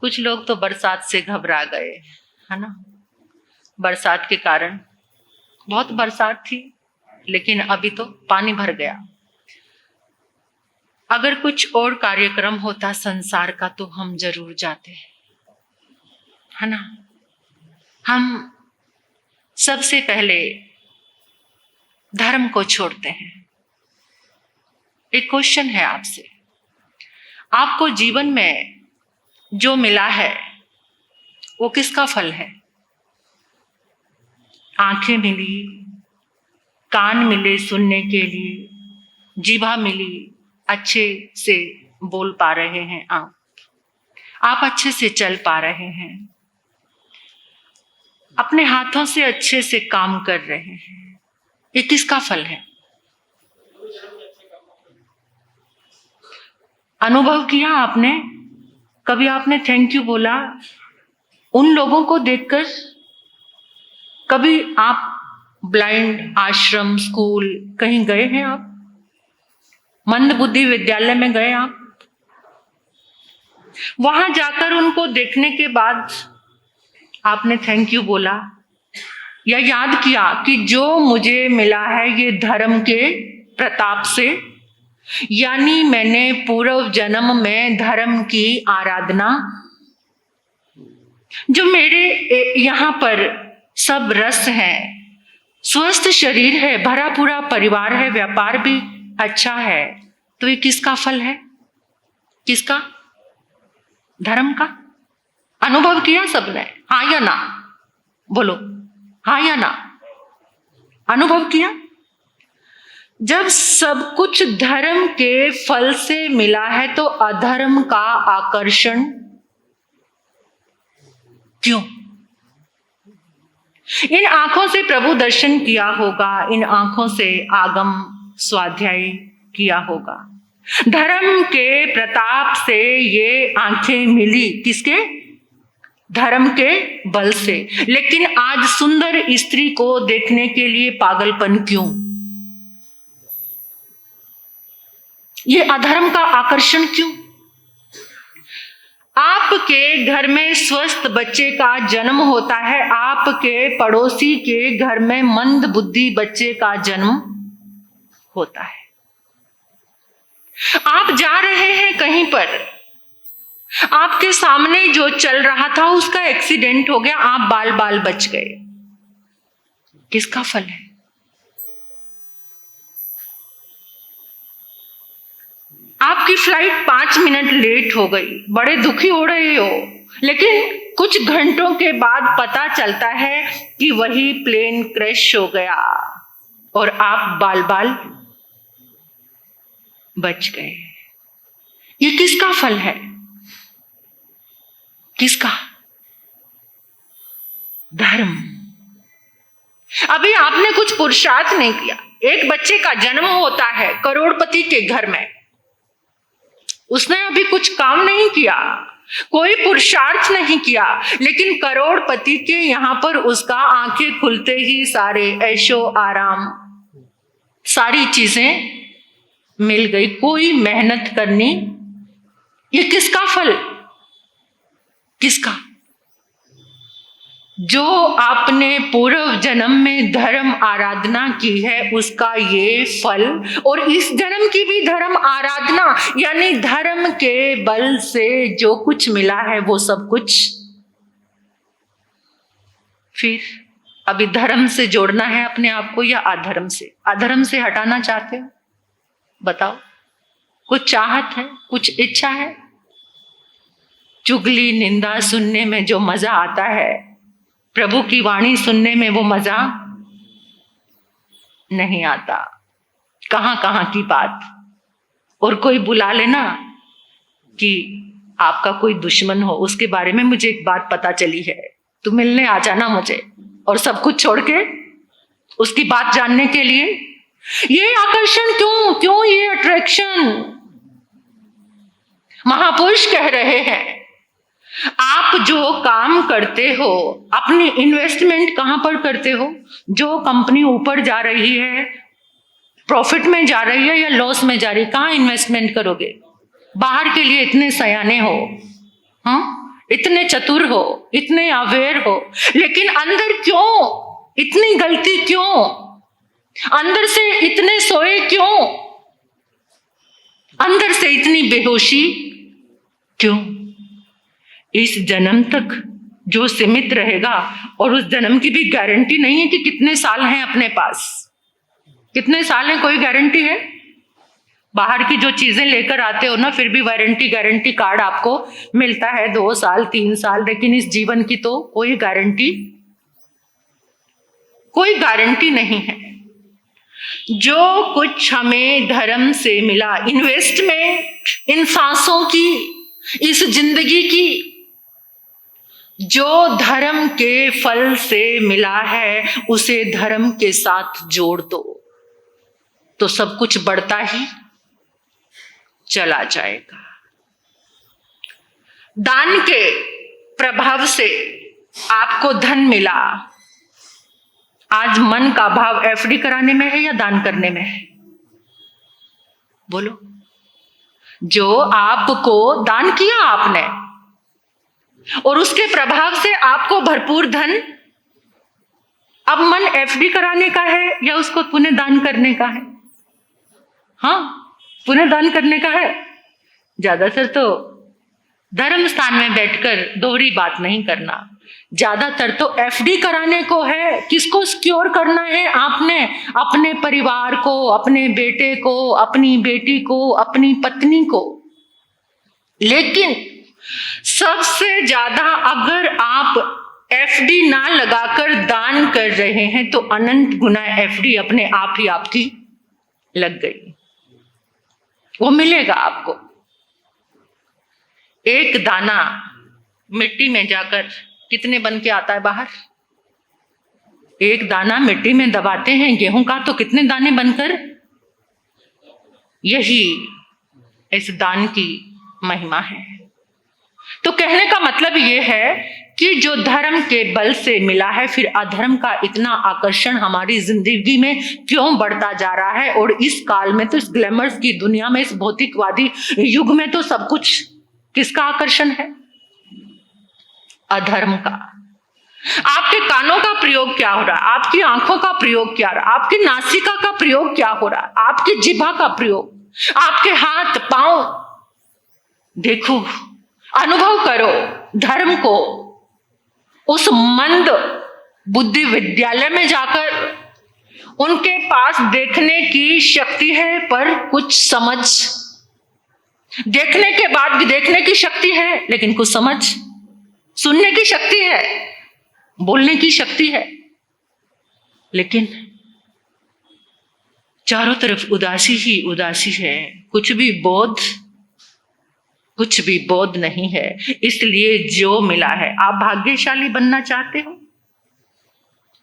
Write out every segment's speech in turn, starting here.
कुछ लोग तो बरसात से घबरा गए, है ना। बरसात के कारण, बहुत बरसात थी लेकिन अभी तो पानी भर गया। अगर कुछ और कार्यक्रम होता संसार का तो हम जरूर जाते, है ना। हम सबसे पहले धर्म को छोड़ते हैं। एक क्वेश्चन है आपसे, आपको जीवन में जो मिला है वो किसका फल है? आंखें मिली, कान मिले सुनने के लिए, जीभा मिली, अच्छे से बोल पा रहे हैं आप अच्छे से चल पा रहे हैं, अपने हाथों से अच्छे से काम कर रहे हैं, ये किसका फल है? अनुभव किया आपने? कभी आपने थैंक यू बोला उन लोगों को देखकर? कभी आप ब्लाइंड आश्रम, स्कूल कहीं गए हैं? आप मंद बुद्धि विद्यालय में गए? आप वहां जाकर उनको देखने के बाद आपने थैंक यू बोला या याद किया कि जो मुझे मिला है ये धर्म के प्रताप से, यानी मैंने पूर्व जन्म में धर्म की आराधना, जो मेरे यहाँ पर सब रस है, स्वस्थ शरीर है, भरा पूरा परिवार है, व्यापार भी अच्छा है, तो ये किसका फल है? किसका? धर्म का। अनुभव किया सबने? हाँ या ना? बोलो हाँ या ना। अनुभव किया? जब सब कुछ धर्म के फल से मिला है तो अधर्म का आकर्षण क्यों? इन आंखों से प्रभु दर्शन किया होगा, इन आंखों से आगम स्वाध्याय किया होगा, धर्म के प्रताप से ये आंखें मिली। किसके? धर्म के बल से। लेकिन आज सुंदर स्त्री को देखने के लिए पागलपन क्यों? ये अधर्म का आकर्षण क्यों? आपके घर में स्वस्थ बच्चे का जन्म होता है, आपके पड़ोसी के घर में मंद बुद्धि बच्चे का जन्म होता है। आप जा रहे हैं कहीं पर, आपके सामने जो चल रहा था उसका एक्सीडेंट हो गया, आप बाल बाल बच गए, किसका फल है? आपकी फ्लाइट 5 मिनट लेट हो गई, बड़े दुखी हो रहे हो, लेकिन कुछ घंटों के बाद पता चलता है कि वही प्लेन क्रैश हो गया और आप बाल बाल बच गए। ये किसका फल है? किसका? धर्म। अभी आपने कुछ पुरुषार्थ नहीं किया। एक बच्चे का जन्म होता है करोड़पति के घर में, उसने अभी कुछ काम नहीं किया, कोई पुरुषार्थ नहीं किया, लेकिन करोड़पति के यहां पर उसका आंखें खुलते ही सारे ऐशो आराम, सारी चीजें मिल गई, कोई मेहनत करनी। ये किसका फल? किसका? जो आपने पूर्व जन्म में धर्म आराधना की है उसका ये फल, और इस जन्म की भी धर्म आराधना, यानी धर्म के बल से जो कुछ मिला है वो सब कुछ। फिर अभी धर्म से जोड़ना है अपने आप को या अधर्म से? अधर्म से हटाना चाहते हो? बताओ, कुछ चाहत है, कुछ इच्छा है? चुगली निंदा सुनने में जो मजा आता है, प्रभु की वाणी सुनने में वो मजा नहीं आता। कहां कहां की बात, और कोई बुला लेना कि आपका कोई दुश्मन हो, उसके बारे में मुझे एक बात पता चली है, तू मिलने आ जाना मुझे, और सब कुछ छोड़ के उसकी बात जानने के लिए। ये आकर्षण क्यों? क्यों ये अट्रैक्शन? महापुरुष कह रहे हैं आप जो काम करते हो, अपनी इन्वेस्टमेंट कहां पर करते हो? जो कंपनी ऊपर जा रही है, प्रॉफिट में जा रही है या लॉस में जा रही है, कहां इन्वेस्टमेंट करोगे? बाहर के लिए इतने सयाने हो, हाँ, इतने चतुर हो, इतने अवेयर हो, लेकिन अंदर क्यों इतनी गलती, क्यों अंदर से इतने सोए, क्यों अंदर से इतनी बेहोशी, क्यों? इस जन्म तक जो सीमित रहेगा, और उस जन्म की भी गारंटी नहीं है कि कितने साल हैं अपने पास, कितने साल हैं कोई गारंटी है? बाहर की जो चीजें लेकर आते हो ना, फिर भी गारंटी कार्ड आपको मिलता है 2 साल 3 साल, लेकिन इस जीवन की तो कोई गारंटी नहीं है। जो कुछ हमें धर्म से मिला, इन्वेस्टमेंट इन सांसों की, इस जिंदगी की, जो धर्म के फल से मिला है उसे धर्म के साथ जोड़ दो तो सब कुछ बढ़ता ही चला जाएगा। दान के प्रभाव से आपको धन मिला। आज मन का भाव एफडी कराने में है या दान करने में है? बोलो। जो आपको दान किया आपने और उसके प्रभाव से आपको भरपूर धन, अब मन एफडी कराने का है या उसको पुण्य दान करने का है? हाँ, पुण्य दान करने का है। ज्यादातर तो धर्म स्थान में बैठकर दोहरी बात नहीं करना, ज्यादातर तो एफडी कराने को है। किसको सिक्योर करना है आपने? अपने परिवार को, अपने बेटे को, अपनी बेटी को, अपनी पत्नी को। लेकिन सबसे ज्यादा अगर आप एफडी ना लगाकर दान कर रहे हैं तो अनंत गुना एफडी अपने आप ही आपकी लग गई, वो मिलेगा आपको। एक दाना मिट्टी में जाकर कितने बन के आता है बाहर? एक दाना मिट्टी में दबाते हैं गेहूं का तो कितने दाने बनकर? यही इस दान की महिमा है। तो कहने का मतलब यह है कि जो धर्म के बल से मिला है, फिर अधर्म का इतना आकर्षण हमारी जिंदगी में क्यों बढ़ता जा रहा है? और इस काल में तो, इस ग्लैमर्स की दुनिया में, इस भौतिकवादी युग में तो सब कुछ किसका आकर्षण है? अधर्म का। आपके कानों का प्रयोग क्या हो रहा है? आपकी आंखों का प्रयोग क्या हो रहा है? आपकी नासिका का प्रयोग क्या हो रहा है? आपकी जिह्वा का प्रयोग, आपके हाथ पांव, देखो, अनुभव करो धर्म को। उस मंद बुद्धि विद्यालय में जाकर उनके पास देखने की शक्ति है पर कुछ समझ, देखने के बाद भी देखने की शक्ति है लेकिन कुछ समझ, सुनने की शक्ति है, बोलने की शक्ति है, लेकिन चारों तरफ उदासी ही उदासी है। कुछ भी बोध नहीं है। इसलिए जो मिला है, आप भाग्यशाली बनना चाहते हो?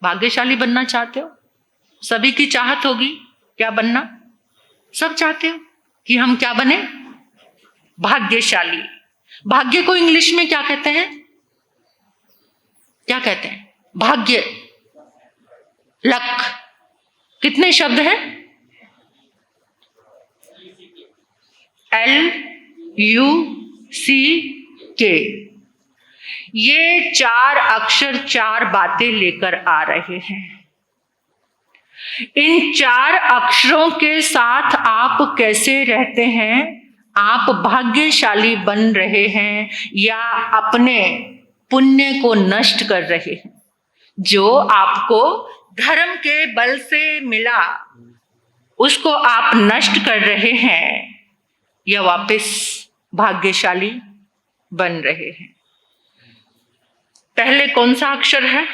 भाग्यशाली बनना चाहते हो? सभी की चाहत होगी क्या बनना? सब चाहते हो कि हम क्या बने? भाग्यशाली। भाग्य को इंग्लिश में क्या कहते हैं? क्या कहते हैं? भाग्य, लक। कितने शब्द हैं? LUCK। ये 4 अक्षर 4 बातें लेकर आ रहे हैं। इन 4 अक्षरों के साथ आप कैसे रहते हैं? आप भाग्यशाली बन रहे हैं या अपने पुण्य को नष्ट कर रहे हैं? जो आपको धर्म के बल से मिला उसको आप नष्ट कर रहे हैं या वापस भाग्यशाली बन रहे हैं? पहले कौन सा अक्षर है?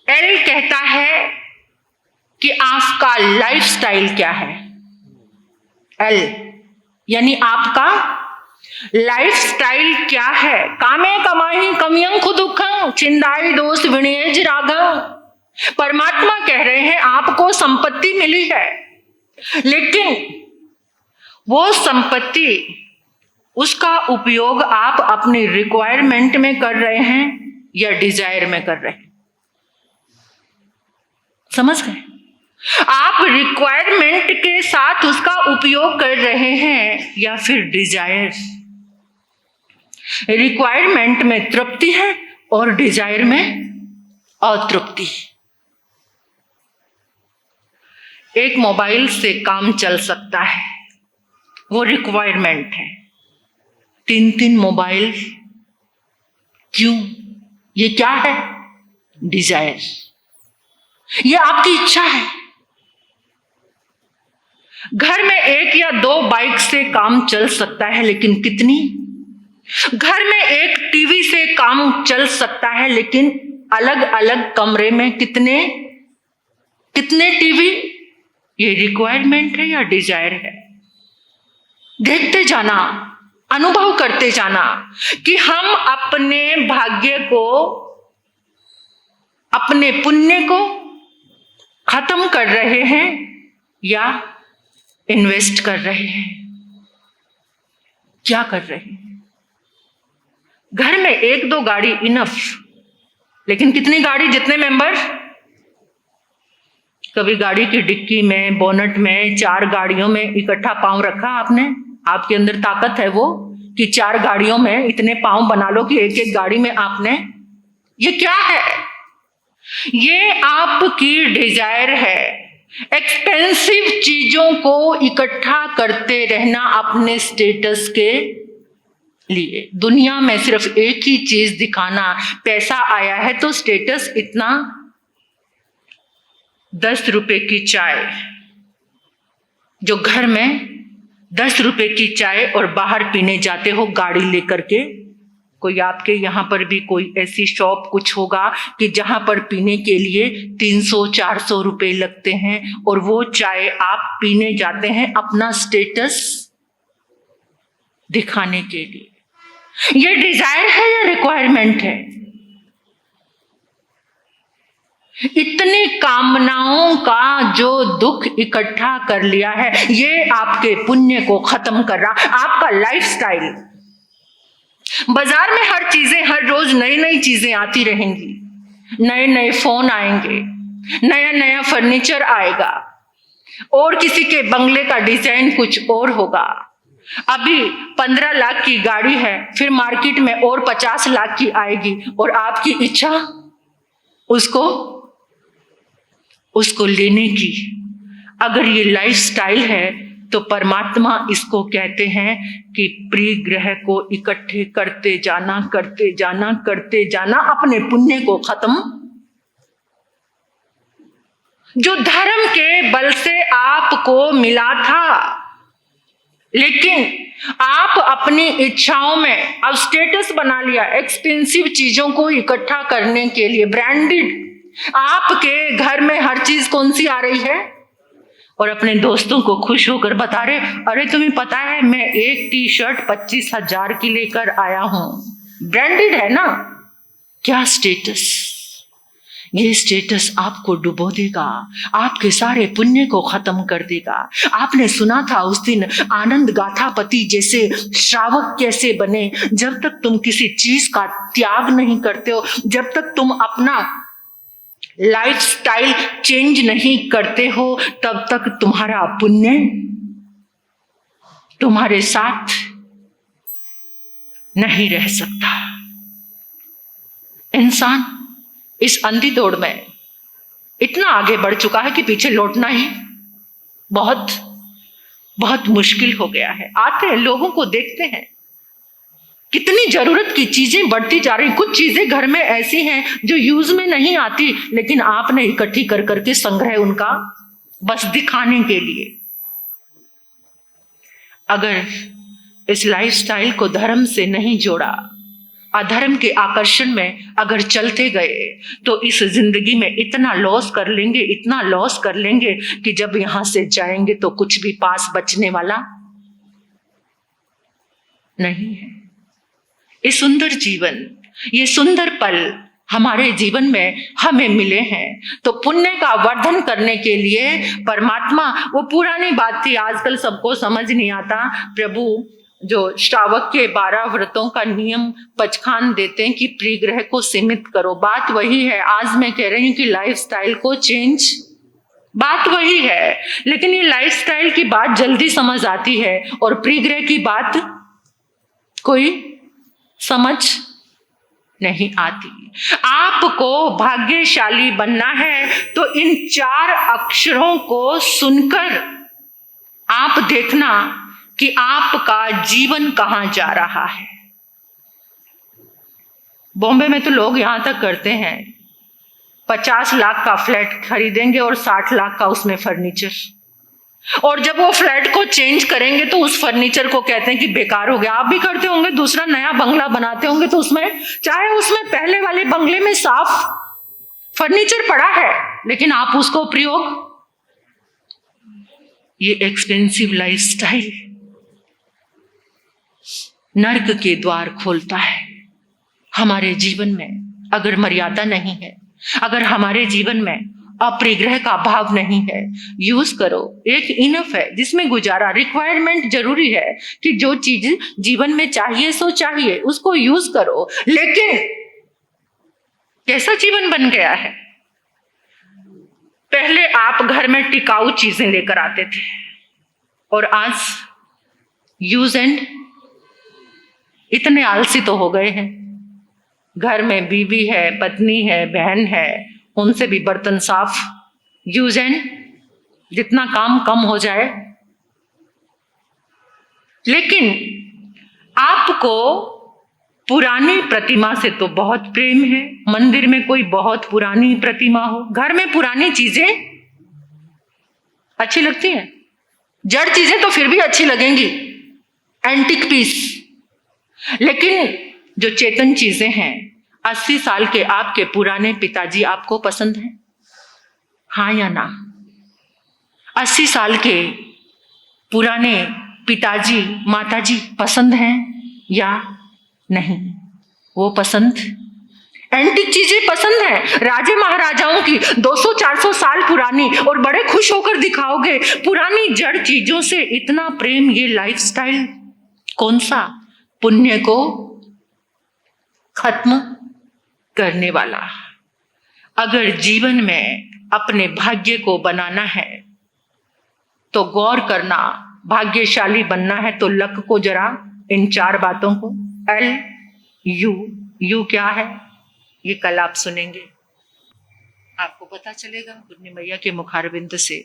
L कहता है कि आपका लाइफस्टाइल क्या है। L यानी आपका लाइफस्टाइल क्या है? कामे कमाही कमियं खुदुखं चिंदाई दोष विणेज रागं। परमात्मा कह रहे हैं आपको संपत्ति मिली है, लेकिन वो संपत्ति, उसका उपयोग आप अपनी रिक्वायरमेंट में कर रहे हैं या डिजायर में कर रहे हैं? समझ गए? आप रिक्वायरमेंट के साथ उसका उपयोग कर रहे हैं या फिर डिजायर? रिक्वायरमेंट में तृप्ति है और डिजायर में अतृप्ति। एक मोबाइल से काम चल सकता है, वो रिक्वायरमेंट है। 3 मोबाइल क्यों? ये क्या है? डिजायर। ये आपकी इच्छा है। घर में 1 या 2 बाइक से काम चल सकता है, लेकिन कितनी? घर में 1 टीवी से काम चल सकता है, लेकिन अलग अलग कमरे में कितने टीवी? ये रिक्वायरमेंट है या डिजायर है? देखते जाना, अनुभव करते जाना कि हम अपने भाग्य को, अपने पुण्य को खत्म कर रहे हैं या इन्वेस्ट कर रहे हैं। क्या कर रहे हैं? घर में 1-2 गाड़ी इनफ, लेकिन कितनी गाड़ी? जितने मेंबर। कभी गाड़ी की डिक्की में, बोनट में 4 गाड़ियों में इकट्ठा पांव रखा आपने? आपके अंदर ताकत है वो कि 4 गाड़ियों में इतने पांव बना लो कि 1-1 गाड़ी में आपने। ये क्या है? ये आपकी डिजायर है। एक्सपेंसिव चीजों को इकट्ठा करते रहना अपने स्टेटस के लिए। दुनिया में सिर्फ एक ही चीज दिखाना। पैसा आया है तो स्टेटस इतना। 10 रुपए की चाय, जो घर में 10 रुपए की चाय और बाहर पीने जाते हो गाड़ी लेकर के, कोई आपके यहां पर भी कोई ऐसी शॉप कुछ होगा कि जहां पर पीने के लिए 300-400 रुपए लगते हैं, और वो चाय आप पीने जाते हैं अपना स्टेटस दिखाने के लिए। ये डिजायर है या रिक्वायरमेंट है? इतनी कामनाओं का जो दुख इकट्ठा कर लिया है, ये आपके पुण्य को खत्म कर रहा। आपका लाइफस्टाइल, बाजार में हर चीजें, हर रोज नई नई चीजें आती रहेंगी, नए नए फोन आएंगे, नया नया फर्नीचर आएगा, और किसी के बंगले का डिजाइन कुछ और होगा। अभी 15 लाख की गाड़ी है, फिर मार्केट में और 50 लाख की आएगी, और आपकी इच्छा उसको लेने की। अगर ये लाइफस्टाइल है तो परमात्मा इसको कहते हैं कि परिग्रह को इकट्ठे करते जाना, करते जाना, करते जाना, अपने पुण्य को खत्म। जो धर्म के बल से आपको मिला था, लेकिन आप अपनी इच्छाओं में अब स्टेटस बना लिया, एक्सपेंसिव चीजों को इकट्ठा करने के लिए, ब्रांडेड। आपके घर में हर चीज कौन सी आ रही है, और अपने दोस्तों को खुश होकर बता रहे, अरे तुम्हें पता है मैं एक टी-शर्ट 25,000 की लेकर आया हूं, ब्रांडेड है ना। क्या स्टेटस? ये स्टेटस आपको डुबो देगा, आपके सारे पुण्य को खत्म कर देगा। आपने सुना था उस दिन आनंद गाथा पति जैसे श्रावक कैसे बने। जब तक तुम किसी चीज का त्याग नहीं करते हो, जब तक तुम अपना लाइफस्टाइल चेंज नहीं करते हो, तब तक तुम्हारा पुण्य तुम्हारे साथ नहीं रह सकता। इंसान इस अंधी दौड़ में इतना आगे बढ़ चुका है कि पीछे लौटना ही बहुत बहुत मुश्किल हो गया है। आते हैं, लोगों को देखते हैं, कितनी जरूरत की चीजें बढ़ती जा रही। कुछ चीजें घर में ऐसी हैं जो यूज में नहीं आती, लेकिन आपने इकट्ठी कर करके संग्रह उनका बस दिखाने के लिए। अगर इस लाइफस्टाइल को धर्म से नहीं जोड़ा, अधर्म के आकर्षण में अगर चलते गए, तो इस जिंदगी में इतना लॉस कर लेंगे, इतना लॉस कर लेंगे कि जब यहां से जाएंगे तो कुछ भी पास बचने वाला नहीं है। ये सुंदर जीवन, ये सुंदर पल हमारे जीवन में हमें मिले हैं, तो पुण्य का वर्धन करने के लिए परमात्मा, वो पुरानी बात थी, आजकल सबको समझ नहीं आता। प्रभु जो श्रावक के 12 व्रतों का नियम पचखान देते हैं कि परिग्रह को सीमित करो, बात वही है। आज मैं कह रही हूं कि लाइफस्टाइल को चेंज, बात वही है, लेकिन ये लाइफस्टाइल की बात जल्दी समझ आती है और परिग्रह की बात कोई समझ नहीं आती। आपको भाग्यशाली बनना है तो इन 4 अक्षरों को सुनकर आप देखना कि आपका जीवन कहां जा रहा है। बॉम्बे में तो लोग यहां तक करते हैं 50 लाख का फ्लैट खरीदेंगे और 60 लाख का उसमें फर्नीचर, और जब वो फ्लैट को चेंज करेंगे तो उस फर्नीचर को कहते हैं कि बेकार हो गया। आप भी करते होंगे, दूसरा नया बंगला बनाते होंगे तो उसमें, चाहे उसमें पहले वाले बंगले में साफ फर्नीचर पड़ा है लेकिन आप उसको प्रयोग, ये एक्सपेंसिव लाइफस्टाइल नर्क के द्वार खोलता है हमारे जीवन में। अगर मर्यादा नहीं है, अगर हमारे जीवन में अपरिग्रह का भाव नहीं है, यूज करो। एक इनफ है जिसमें गुजारा, रिक्वायरमेंट जरूरी है कि जो चीज जीवन में चाहिए सो चाहिए, उसको यूज करो। लेकिन कैसा जीवन बन गया है? पहले आप घर में टिकाऊ चीजें लेकर आते थे और आज यूज एंड, इतने आलसी तो हो गए हैं। घर में बीवी है, पत्नी है, बहन है, उनसे भी बर्तन साफ, यूज एंड, जितना काम कम हो जाए। लेकिन आपको पुरानी प्रतिमा से तो बहुत प्रेम है। मंदिर में कोई बहुत पुरानी प्रतिमा हो, घर में पुरानी चीजें अच्छी लगती हैं, जड़ चीजें तो फिर भी अच्छी लगेंगी, एंटिक पीस। लेकिन जो चेतन चीजें हैं, 80 साल के आपके पुराने पिताजी आपको पसंद हैं? हाँ या ना? 80 साल के पुराने पिताजी माताजी पसंद हैं या नहीं? वो पसंद, एंटिक चीजें पसंद है। राजे महाराजाओं की 200-400 साल पुरानी, और बड़े खुश होकर दिखाओगे। पुरानी जड़ चीजों से इतना प्रेम, ये लाइफस्टाइल कौन सा पुण्य को खत्म करने वाला। अगर जीवन में अपने भाग्य को बनाना है तो गौर करना, भाग्यशाली बनना है तो लक को जरा इन 4 बातों को, LU क्या है ये कल आप सुनेंगे, आपको पता चलेगा। पूर्णी मैया के मुखारविंद से।